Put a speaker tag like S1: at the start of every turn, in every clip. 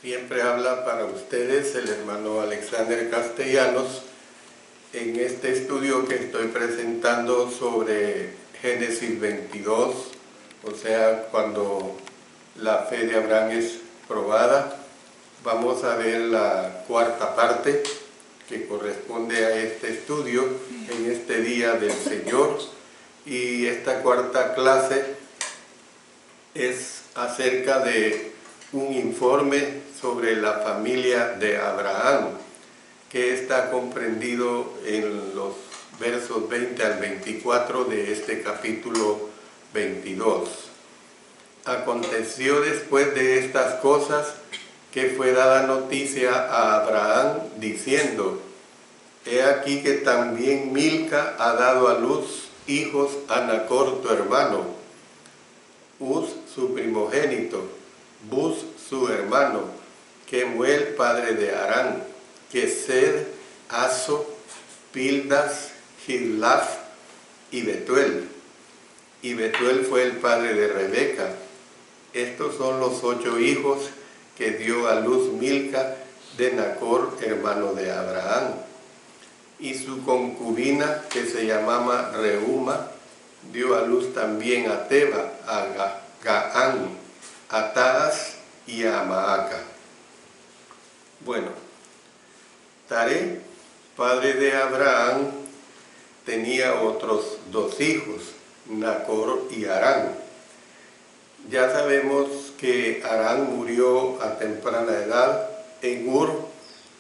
S1: Siempre habla para ustedes el hermano Alexander Castellanos en este estudio que estoy presentando sobre Génesis 22, o sea, cuando la fe de Abraham es probada. Vamos a ver la cuarta parte que corresponde a este estudio en este día del Señor, y esta cuarta clase es acerca de un informe sobre la familia de Abraham, que está comprendido en los versos 20 al 24 de este capítulo 22. Aconteció después de estas cosas que fue dada noticia a Abraham diciendo: He aquí que también Milca ha dado a luz hijos a Nachor tu hermano, Uz su primogénito, Buz su hermano, Kemuel padre de Harán, Kesed, Aso, Pildas, Gilaf y Betuel. Y Betuel fue el padre de Rebeca. Estos son los 8 hijos que dio a luz Milca de Nachor, hermano de Abraham. Y su concubina, que se llamaba Reuma, dio a luz también a Teba, a Gaán, a Taas y a Maaca. Bueno, Taré, padre de Abraham, tenía otros 2 hijos, Nachor y Harán. Ya sabemos que Harán murió a temprana edad en Ur,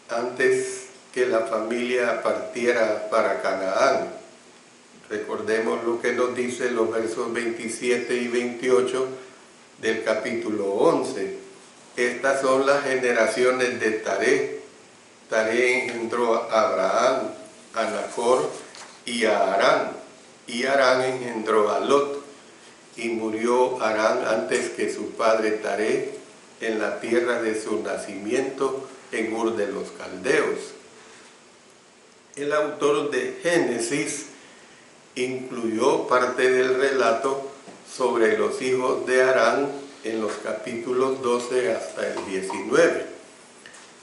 S1: antes que la familia partiera para Canaán. Recordemos lo que nos dice los versos 27 y 28 del capítulo 11. Estas son las generaciones de Taré. Taré engendró a Abraham, a Nachor y a Harán. Y Harán engendró a Lot. Y murió Harán antes que su padre Taré en la tierra de su nacimiento, en Ur de los Caldeos. El autor de Génesis incluyó parte del relato sobre los hijos de Harán en los capítulos 12 hasta el 19.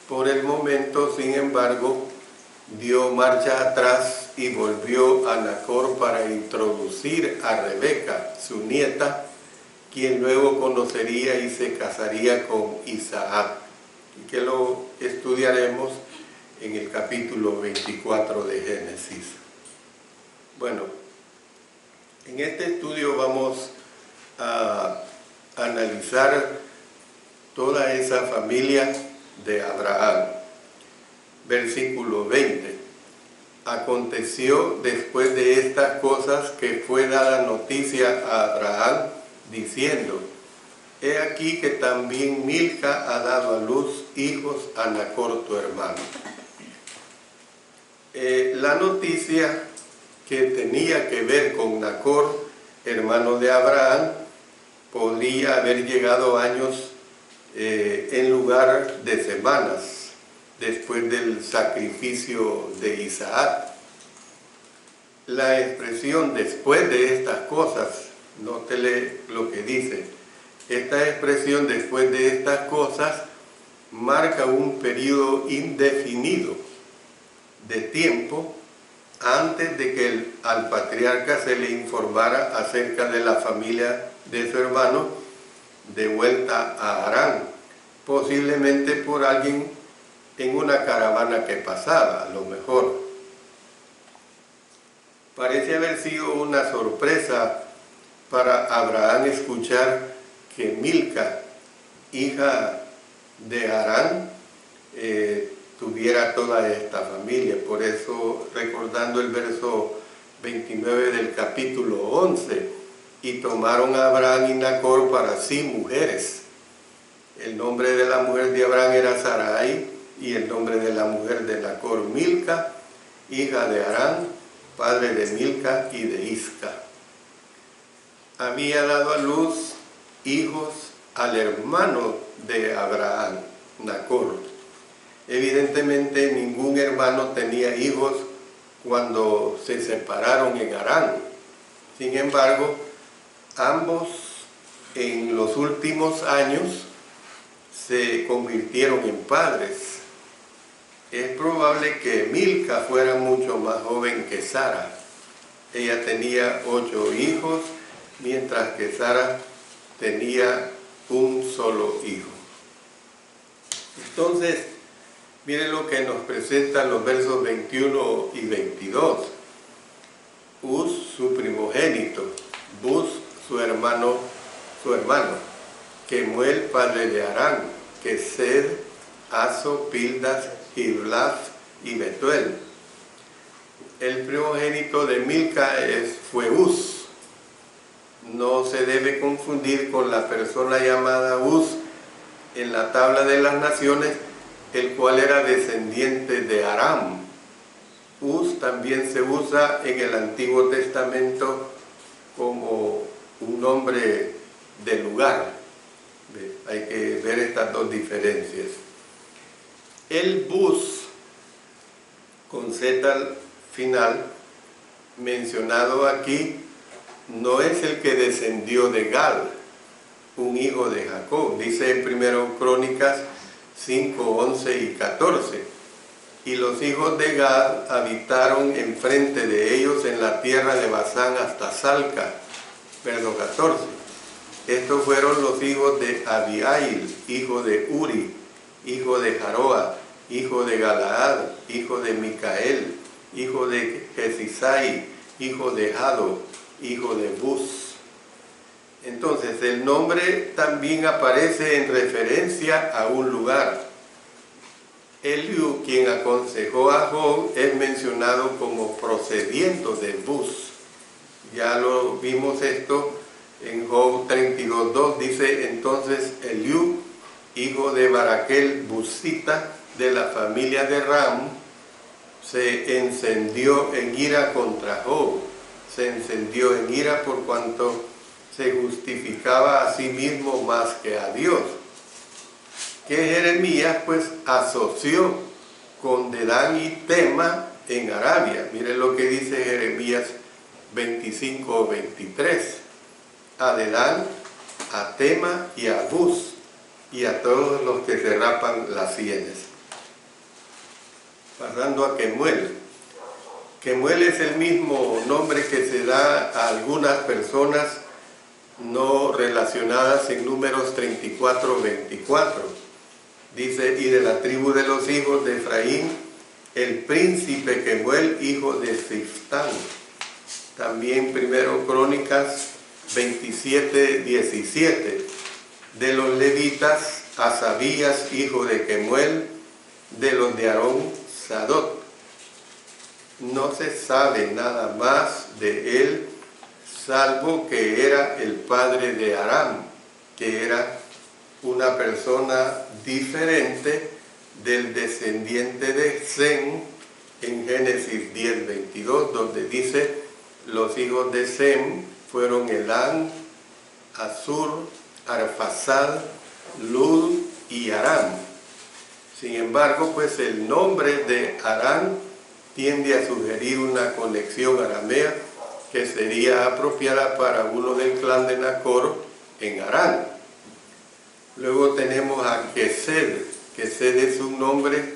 S1: Por el momento, sin embargo, dio marcha atrás y volvió a Nachor para introducir a Rebeca, su nieta, quien luego conocería y se casaría con Isaac, y que lo estudiaremos en el capítulo 24 de Génesis. Bueno, en este estudio vamos a analizar toda esa familia de Abraham. Versículo 20. Aconteció después de estas cosas que fue dada noticia a Abraham diciendo: He aquí que también Milca ha dado a luz hijos a Nachor tu hermano. La noticia que tenía que ver con Nachor, hermano de Abraham, podría haber llegado años en lugar de semanas después del sacrificio de Isaac. La expresión después de estas cosas, nótele lo que dice, esta expresión después de estas cosas marca un periodo indefinido de tiempo antes de que al patriarca se le informara acerca de la familia de su hermano de vuelta a Harán, posiblemente por alguien en una caravana que pasaba, a lo mejor. Parece haber sido una sorpresa para Abraham escuchar que Milca, hija de Harán, tuviera toda esta familia. Por eso, recordando el verso 29 del capítulo 11, y tomaron a Abraham y Nachor para sí mujeres. El nombre de la mujer de Abraham era Sarai, y el nombre de la mujer de Nachor Milca, hija de Harán, padre de Milca y de Isca. Había dado a luz hijos al hermano de Abraham, Nachor. Evidentemente ningún hermano tenía hijos cuando se separaron en Harán. Sin embargo, ambos en los últimos años se convirtieron en padres. Es probable que Milca fuera mucho más joven que Sara. Ella tenía 8 hijos, mientras que Sara tenía un solo hijo. Entonces, miren lo que nos presentan los versos 21 y 22. Uz, su primogénito, Buz, su hermano, Kemuel, padre de Arán, Kesed, Aso, Pildas, Giblaf y Betuel. El primogénito de Milca fue Uz. No se debe confundir con la persona llamada Uz en la tabla de las naciones, el cual era descendiente de Aram. Uz también se usa en el Antiguo Testamento como un nombre de lugar. Hay que ver estas dos diferencias. El Buz, con Z al final, mencionado aquí, no es el que descendió de Gal, un hijo de Jacob. Dice en 1 Crónicas 5, 11 y 14. Y los hijos de Gad habitaron enfrente de ellos en la tierra de Basán hasta Salca. Verso 14. Estos fueron los hijos de Abiail, hijo de Uri, hijo de Jaroa, hijo de Galaad, hijo de Micael, hijo de Jesisai, hijo de Jado, hijo de Buz. Entonces el nombre también aparece en referencia a un lugar. Eliú, quien aconsejó a Job, es mencionado como procediendo de Buz. Ya lo vimos esto en Job 32:2. Dice entonces Eliú, hijo de Baraquel Buzita, de la familia de Ram, se encendió en ira contra Job. Se encendió en ira por cuanto se justificaba a sí mismo más que a Dios. Que Jeremías pues asoció con Dedán y Tema en Arabia. Miren lo que dice Jeremías 25:23. A Dedán, a Tema y a Buz, y a todos los que se rapan las sienes. Pasando a Kemuel. Kemuel es el mismo nombre que se da a algunas personas no relacionadas en Números 34:24. Dice, y de la tribu de los hijos de Efraín, el príncipe Kemuel, hijo de Siftán. También 1 Crónicas 27:17. De los levitas, Asabías, hijo de Kemuel, de los de Aarón, Sadot. No se sabe nada más de él, salvo que era el padre de Aram, que era una persona diferente del descendiente de Sem en Génesis 10:22, donde dice, los hijos de Sem fueron Elam, Asur, Arfaxad, Lud y Aram. Sin embargo, pues el nombre de Aram tiende a sugerir una conexión aramea que sería apropiada para uno del clan de Nacor en Aram. Luego tenemos a Kesed. Kesed es un nombre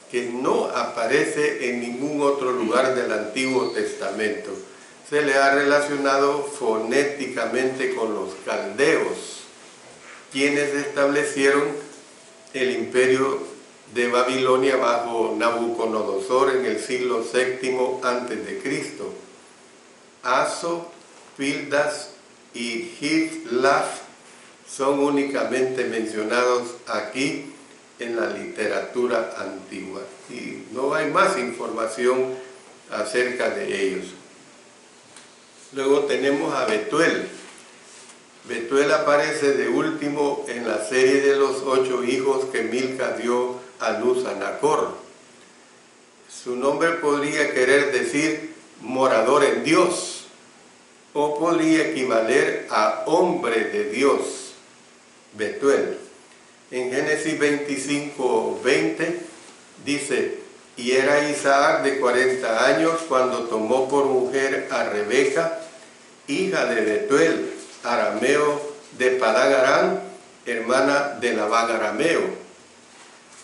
S1: que no aparece en ningún otro lugar del Antiguo Testamento. Se le ha relacionado fonéticamente con los caldeos, quienes establecieron el imperio de Babilonia bajo Nabucodonosor en el siglo VII a.C. Aso, Pildas y Giblaf son únicamente mencionados aquí en la literatura antigua y no hay más información acerca de ellos. Luego tenemos a Betuel. Betuel aparece de último en la serie de los 8 hijos que Milca dio a luz a Nacor. Su nombre podría querer decir morador en Dios o podría equivaler a hombre de Dios. Betuel. En Génesis 25:20 dice, y era Isaac de 40 años cuando tomó por mujer a Rebeca, hija de Betuel, arameo de Padán Aram, hermana hermana de Labán arameo.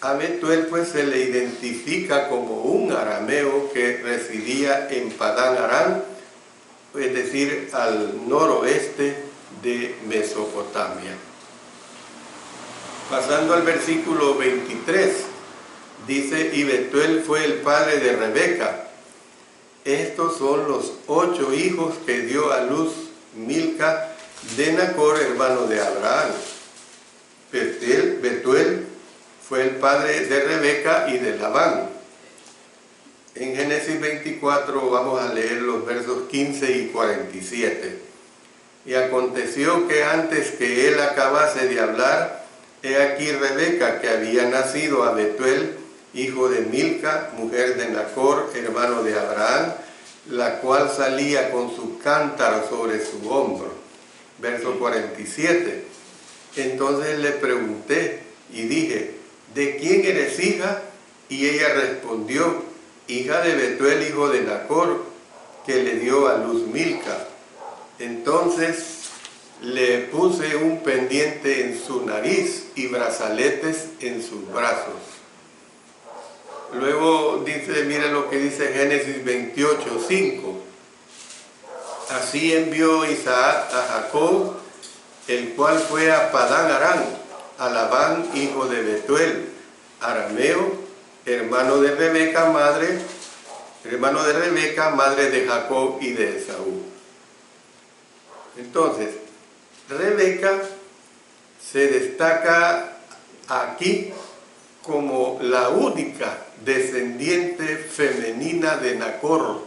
S1: A Betuel pues se le identifica como un arameo que residía en Padán Aram, es decir, al noroeste de Mesopotamia. Pasando al versículo 23, dice, y Betuel fue el padre de Rebeca. Estos son los 8 hijos que dio a luz Milca de Nacor, hermano de Abraham. Betuel fue el padre de Rebeca y de Labán. En Génesis 24 vamos a leer los versos 15 y 47. Y aconteció que antes que él acabase de hablar, he aquí Rebeca, que había nacido a Betuel, hijo de Milca, mujer de Nacor, hermano de Abraham, la cual salía con su cántaro sobre su hombro. Verso 47. Entonces le pregunté y dije, ¿de quién eres hija? Y ella respondió, hija de Betuel, hijo de Nacor, que le dio a luz Milca. Entonces le puse un pendiente en su nariz y brazaletes en sus brazos. Luego dice, miren lo que dice Génesis 28, 5. Así envió Isaac a Jacob, el cual fue a Padán Aram, a Labán, hijo de Betuel, arameo, hermano de Rebeca, madre de Jacob y de Esaú. Entonces, Rebeca se destaca aquí como la única descendiente femenina de Nacor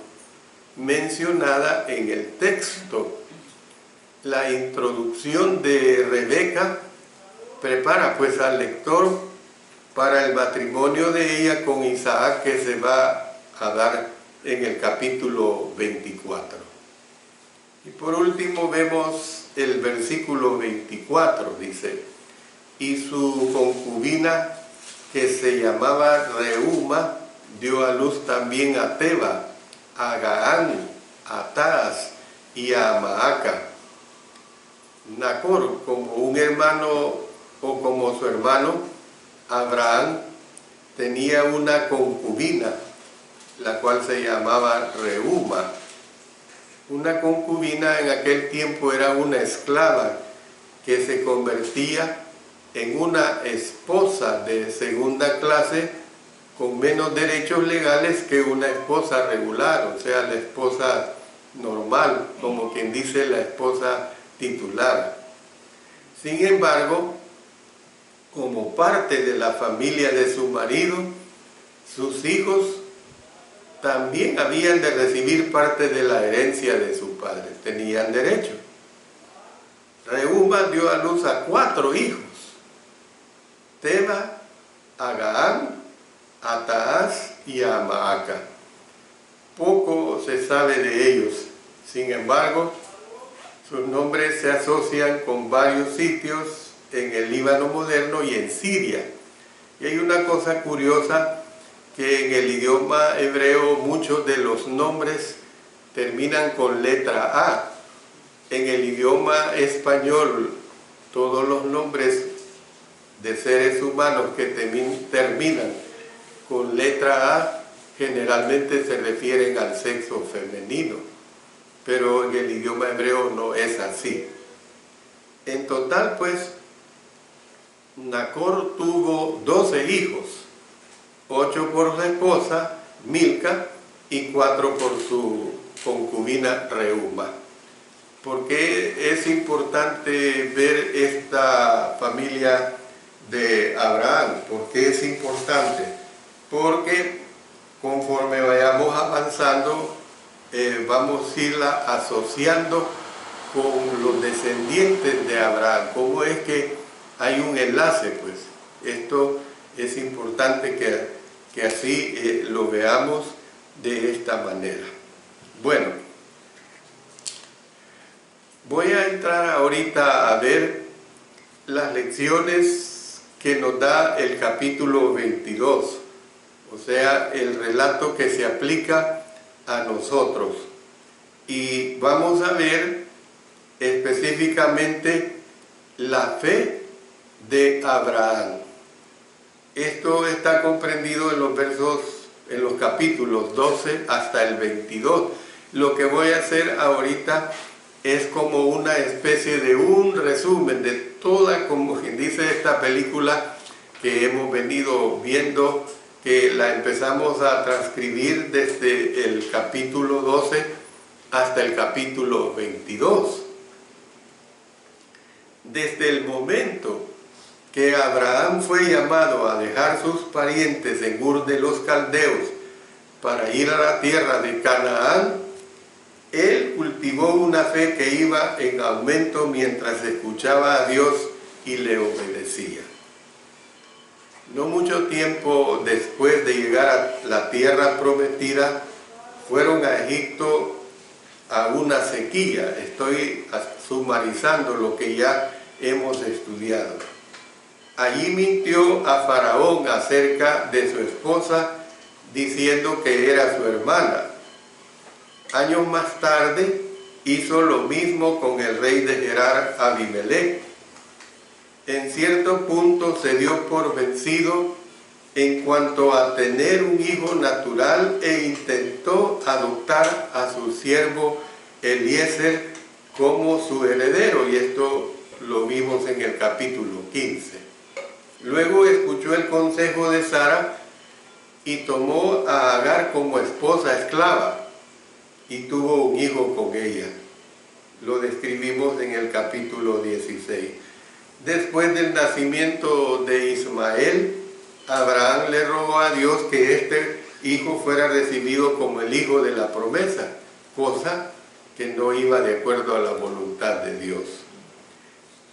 S1: mencionada en el texto. La introducción de Rebeca prepara pues al lector para el matrimonio de ella con Isaac, que se va a dar en el capítulo 24. Y por último vemos el versículo 24, dice, y su concubina, que se llamaba Reuma, dio a luz también a Teba, a Gaán, a Taas y a Maaca. Nacor, como un hermano o como su hermano Abraham, tenía una concubina, la cual se llamaba Reuma. Una concubina en aquel tiempo era una esclava que se convertía en una esposa de segunda clase con menos derechos legales que una esposa regular, o sea, la esposa normal, como quien dice la esposa titular. Sin embargo, como parte de la familia de su marido, sus hijos también habían de recibir parte de la herencia de su padre, tenían derecho. Reuma dio a luz a 4 hijos, Teba, a Gaán, a Taas y a Maaca. Poco se sabe de ellos, sin embargo, sus nombres se asocian con varios sitios en el Líbano moderno y en Siria. Y hay una cosa curiosa, que en el idioma hebreo muchos de los nombres terminan con letra A. En el idioma español todos los nombres de seres humanos que terminan con letra A generalmente se refieren al sexo femenino, pero en el idioma hebreo no es así. En total pues Nacor tuvo 12 hijos, 8 por su esposa Milca y 4 por su concubina Reuma. ¿Por qué es importante ver esta familia de Abraham? ¿Por qué es importante? Porque conforme vayamos avanzando, vamos a irla asociando con los descendientes de Abraham. ¿Cómo es que hay un enlace? Pues esto es importante que así lo veamos de esta manera. Bueno, voy a entrar ahorita a ver las lecciones que nos da el capítulo 22, o sea, el relato que se aplica a nosotros. Y vamos a ver específicamente la fe de Abraham. Esto está comprendido en los capítulos 12 hasta el 22. Lo que voy a hacer ahorita es como una especie de un resumen de toda, como quien dice, esta película que hemos venido viendo, que la empezamos a transcribir desde el capítulo 12 hasta el capítulo 22. Desde el momento que Abraham fue llamado a dejar sus parientes en Ur de los Caldeos para ir a la tierra de Canaán, él cultivó una fe que iba en aumento mientras escuchaba a Dios y le obedecía. No mucho tiempo después de llegar a la tierra prometida, fueron a Egipto a una sequía. Estoy sumarizando lo que ya hemos estudiado. Allí mintió a Faraón acerca de su esposa, diciendo que era su hermana. Años más tarde hizo lo mismo con el rey de Gerar, Abimelech. En cierto punto se dio por vencido en cuanto a tener un hijo natural e intentó adoptar a su siervo Eliezer como su heredero, y esto lo vimos en el capítulo 15. Luego escuchó el consejo de Sara y tomó a Agar como esposa esclava y tuvo un hijo con ella. Lo describimos en el capítulo 16. Después del nacimiento de Ismael, Abraham le rogó a Dios que este hijo fuera recibido como el hijo de la promesa, cosa que no iba de acuerdo a la voluntad de Dios.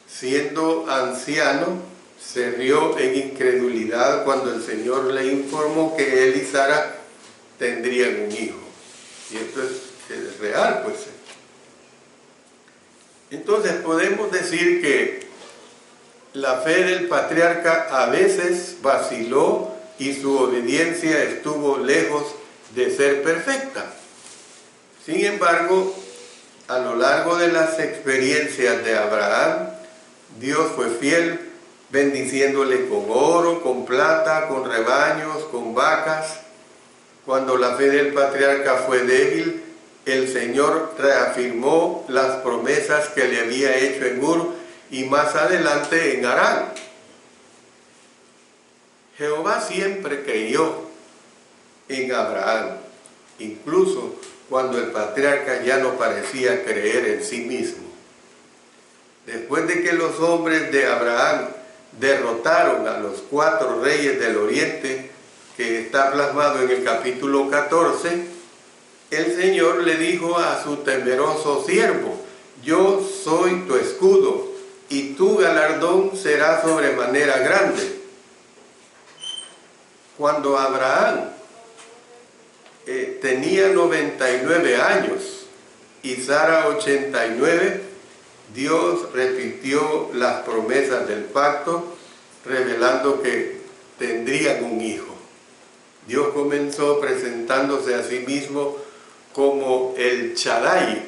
S1: Siendo anciano, se rió en incredulidad cuando el Señor le informó que él y Sara tendrían un hijo. Y esto es real, pues. Entonces podemos decir que la fe del patriarca a veces vaciló y su obediencia estuvo lejos de ser perfecta. Sin embargo, a lo largo de las experiencias de Abraham, Dios fue fiel, bendiciéndole con oro, con plata, con rebaños, con vacas. Cuando la fe del patriarca fue débil, el Señor reafirmó las promesas que le había hecho en Ur y más adelante en Harán. Jehová siempre creyó en Abraham, incluso cuando el patriarca ya no parecía creer en sí mismo. Después de que los hombres de Abraham derrotaron a los 4 reyes del oriente, que está plasmado en el capítulo 14, el Señor le dijo a su temeroso siervo: yo soy tu escudo, y tu galardón será sobremanera grande. Cuando Abraham tenía 99 años y Sara 89, Dios repitió las promesas del pacto, revelando que tendrían un hijo. Dios comenzó presentándose a sí mismo como el Shaddai,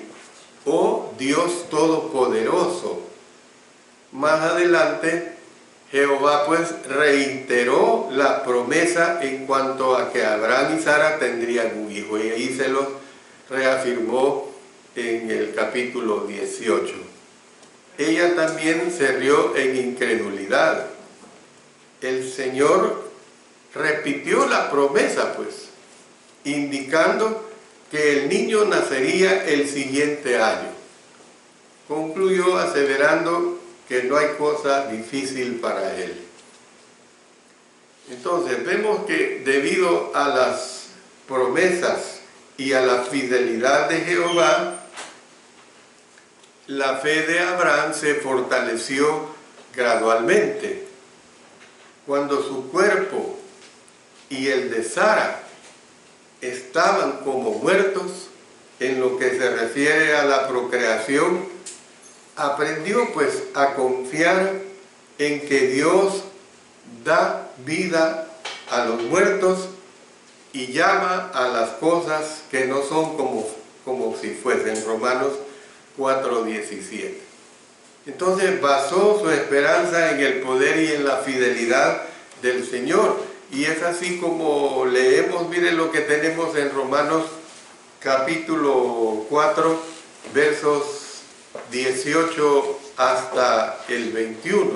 S1: o Dios Todopoderoso. Más adelante, Jehová pues reiteró la promesa en cuanto a que Abraham y Sara tendrían un hijo, y ahí se los reafirmó en el capítulo 18. Ella también se rió en incredulidad. El Señor repitió la promesa, pues, indicando que el niño nacería el siguiente año. Concluyó aseverando que no hay cosa difícil para él. Entonces vemos que debido a las promesas y a la fidelidad de Jehová, la fe de Abraham se fortaleció gradualmente. Cuando su cuerpo y el de Sara estaban como muertos en lo que se refiere a la procreación, aprendió pues a confiar en que Dios da vida a los muertos y llama a las cosas que no son como si fuesen. Romanos 4:17. Entonces basó su esperanza en el poder y en la fidelidad del Señor. Y es así como leemos, miren lo que tenemos en Romanos capítulo 4, versos 18 hasta el 21.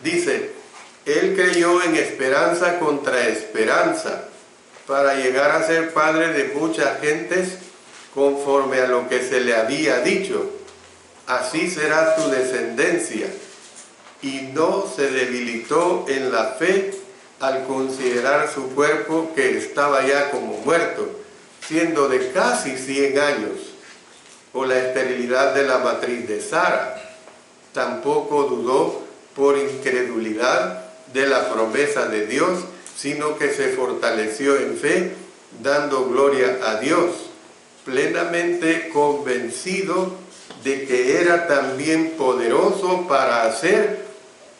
S1: Dice, él creyó en esperanza contra esperanza, para llegar a ser padre de muchas gentes, conforme a lo que se le había dicho. Así será tu descendencia. Y no se debilitó en la fe al considerar su cuerpo, que estaba ya como muerto, siendo de casi 100 años, o la esterilidad de la matriz de Sara. Tampoco dudó por incredulidad de la promesa de Dios, sino que se fortaleció en fe, dando gloria a Dios, plenamente convencido de que era también poderoso para hacer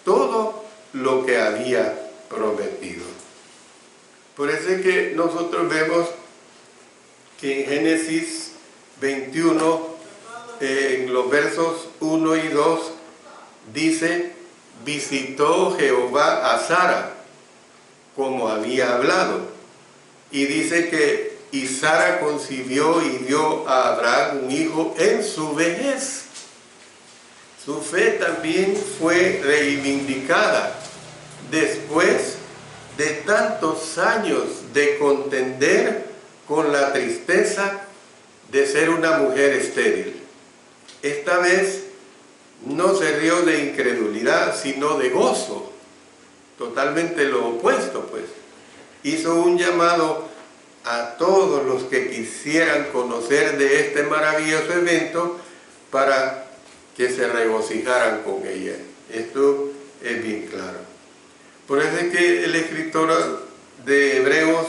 S1: todo lo que había prometido. Por eso es que nosotros vemos que en Génesis 21, en los versos 1 y 2, dice, visitó Jehová a Sara, como había hablado. Y dice que y Sara concibió y dio a Abraham un hijo en su vejez. Su fe también fue reivindicada después de tantos años de contender con la tristeza de ser una mujer estéril. Esta vez no se rió de incredulidad, sino de gozo. Totalmente lo opuesto, pues. Hizo un llamado a todos los que quisieran conocer de este maravilloso evento para que se regocijaran con ella. Esto es bien claro. Por eso es que el escritor de Hebreos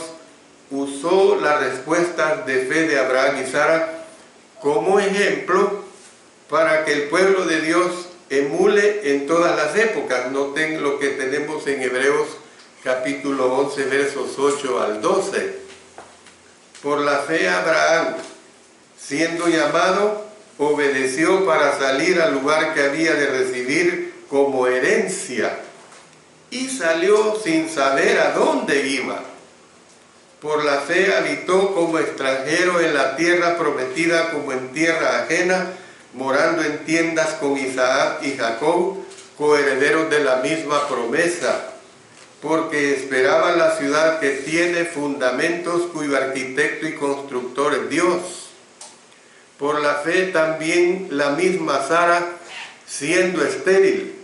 S1: usó las respuestas de fe de Abraham y Sara como ejemplo para que el pueblo de Dios emule en todas las épocas. Noten lo que tenemos en Hebreos capítulo 11, versos 8 al 12. Por la fe Abraham, siendo llamado, obedeció para salir al lugar que había de recibir como herencia, y salió sin saber a dónde iba. Por la fe habitó como extranjero en la tierra prometida, como en tierra ajena, morando en tiendas con Isaac y Jacob, coherederos de la misma promesa, porque esperaba la ciudad que tiene fundamentos, cuyo arquitecto y constructor es Dios. Por la fe también la misma Sara, siendo estéril,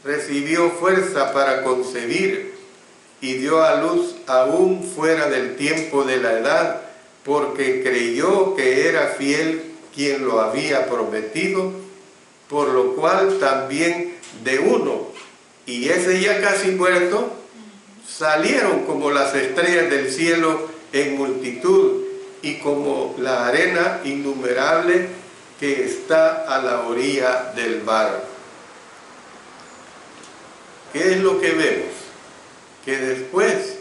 S1: recibió fuerza para concebir y dio a luz aún fuera del tiempo de la edad, porque creyó que era fiel quien lo había prometido, por lo cual también de uno, y ese ya casi muerto, salieron como las estrellas del cielo en multitud, y como la arena innumerable que está a la orilla del mar. ¿Qué es lo que vemos? Que después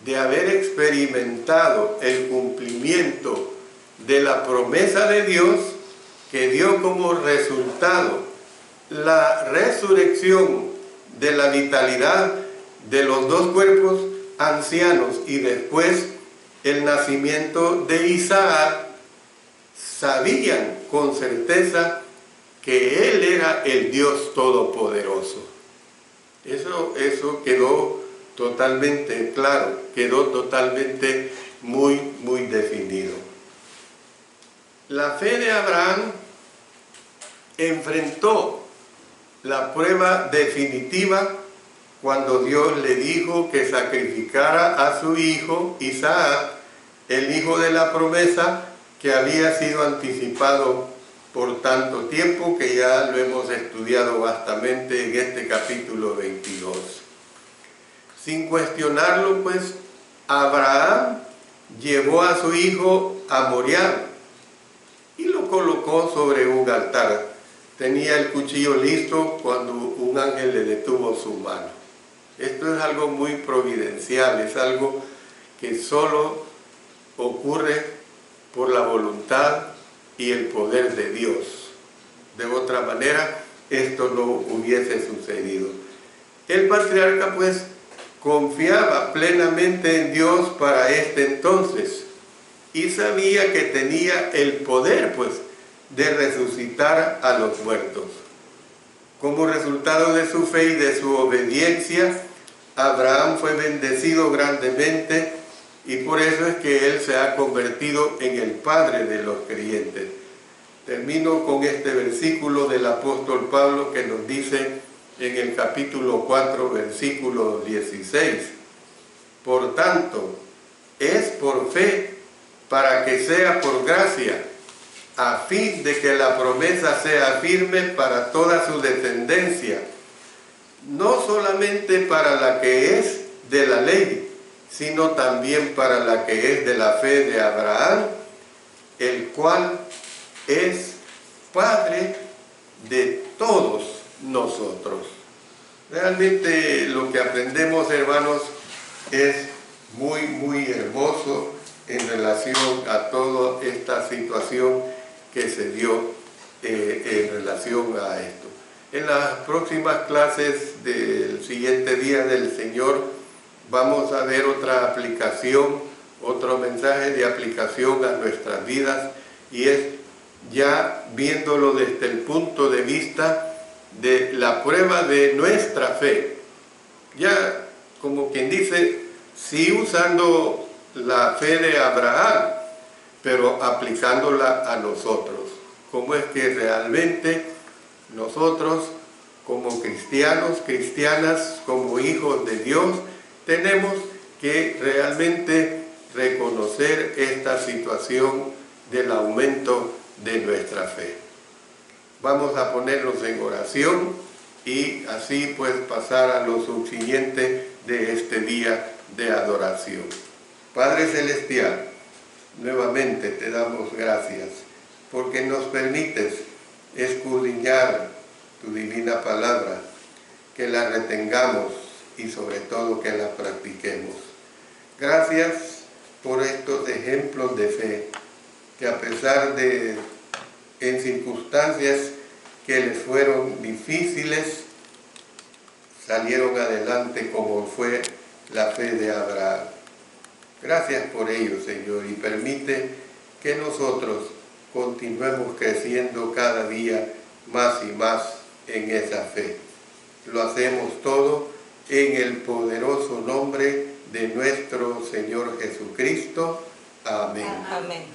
S1: de haber experimentado el cumplimiento de la promesa de Dios, que dio como resultado la resurrección de la vitalidad de los dos cuerpos ancianos y después el nacimiento de Isaac, sabían con certeza que Él era el Dios Todopoderoso. Eso quedó totalmente claro, quedó totalmente muy definido. La fe de Abraham enfrentó la prueba definitiva cuando Dios le dijo que sacrificara a su hijo Isaac, el hijo de la promesa que había sido anticipado por tanto tiempo, que ya lo hemos estudiado vastamente en este capítulo 22. Sin cuestionarlo, pues, Abraham llevó a su hijo a Moriah y lo colocó sobre un altar. Tenía el cuchillo listo cuando un ángel le detuvo su mano. Esto es algo muy providencial, es algo que solo ocurre por la voluntad y el poder de Dios. De otra manera, esto no hubiese sucedido. El patriarca pues confiaba plenamente en Dios para este entonces y sabía que tenía el poder pues de resucitar a los muertos. Como resultado de su fe y de su obediencia, Abraham fue bendecido grandemente y por eso es que él se ha convertido en el padre de los creyentes. Termino con este versículo del apóstol Pablo que nos dice en el capítulo 4, versículo 16. Por tanto, es por fe para que sea por gracia, a fin de que la promesa sea firme para toda su descendencia, no solamente para la que es de la ley, sino también para la que es de la fe de Abraham, el cual es Padre de todos nosotros. Realmente lo que aprendemos, hermanos, es muy hermoso en relación a toda esta situación que se dio en relación a esto. En las próximas clases del siguiente día del Señor vamos a ver otra aplicación, otro mensaje de aplicación a nuestras vidas, y es ya viéndolo desde el punto de vista de la prueba de nuestra fe. Ya, como quien dice, sí usando la fe de Abraham, pero aplicándola a nosotros. Cómo es que realmente nosotros, como cristianos, cristianas, como hijos de Dios, tenemos que realmente reconocer esta situación del aumento de nuestra fe. Vamos a ponernos en oración y así pues pasar a lo subsiguiente de este día de adoración. Padre Celestial, nuevamente te damos gracias porque nos permites escudriñar tu divina palabra, que la retengamos y sobre todo que la practiquemos. Gracias por estos ejemplos de fe, que a pesar de en circunstancias que les fueron difíciles, salieron adelante como fue la fe de Abraham. Gracias por ello, Señor, y permite que nosotros continuemos creciendo cada día más y más en esa fe. Lo hacemos todo en el poderoso nombre de nuestro Señor Jesucristo. Amén.
S2: Amén.